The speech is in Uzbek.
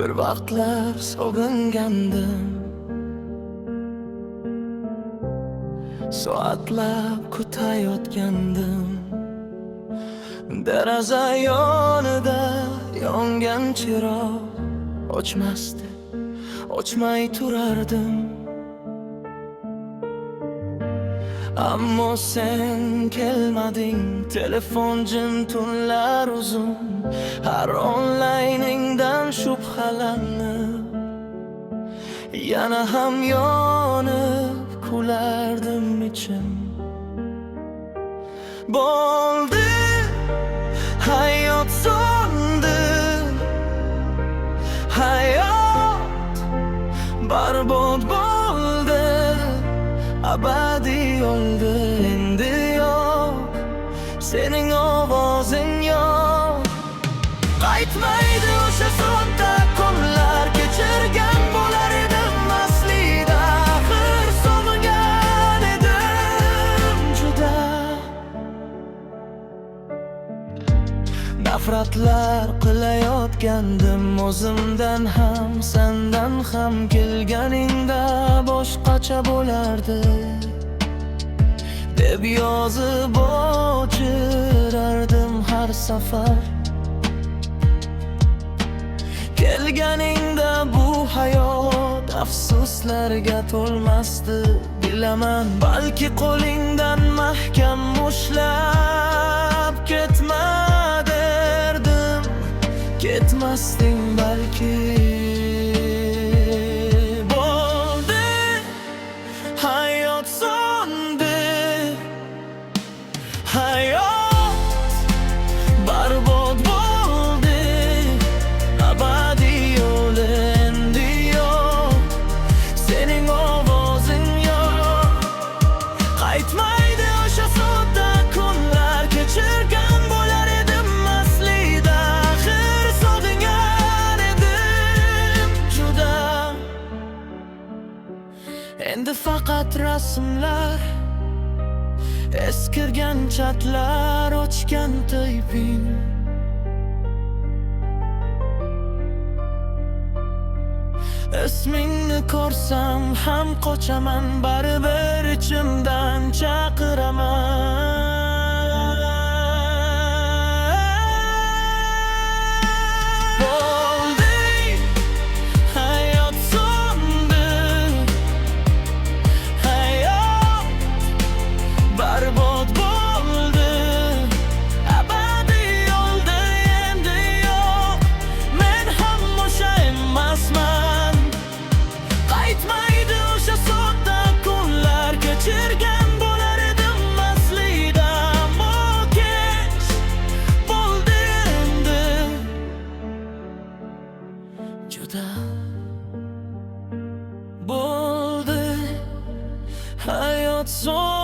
Bir vaqtlar sog'ingandim, soatlab kutayotgandim. Deraza yonida yongan chiroq o'chmasdi, o'chmay turardim. Ammo sen kelmading, telefon jim, tunlar uzun. Har onlayningdan shubhalanib, yana ham yonib kulardim ichim. Bo'ldi, hayot so'ndi, hayot barbod bo'ldi, abadiy o'ldi. Endi yo'q sening ovozing, yo'q. Qaytmaydi o'sha sodda kunlar, kechirgan bo'lar edim aslida. Axir sog'ingan edim juda. Nafratlar qilayotgandim o'zimdan ham, sendan ham. Kelganingda boshqacha bo'lardi deb yozib o'chirardim har safar. Kelganingda bu hayot afsuslarga to'lmasdi, bilaman. Balki qo'lingdan mahkam ushlab ketma derdim, ketmasding balki. Bo'ldi, hayot so'ndi, hayot barbod bo'ldi, abadiy o'ldi. Endi yo'q sening ovozing, yo'q. Qaytmaydi o'sha sodda kunlar, kechirgan bo'lar edim aslida. Axir sog'ingan edim juda. Endi faqat rasmlar, eskirgan chatlar, o'chgan tayping. Ismingni ko'rsam ham qochaman, baribir ichimdan chaqiraman. Bo'ldi, hayot so'ndi, hayot barbod bo'ldi, abadiy o'ldi. Endi yo'q men ham o'sha emasman. Qaytmaydi o'sha sodda kunlar, kechirgan bo'lar edim aslida. Ammo kech bo'ldi endi juda. Bo'ldi, hayot so'ndi.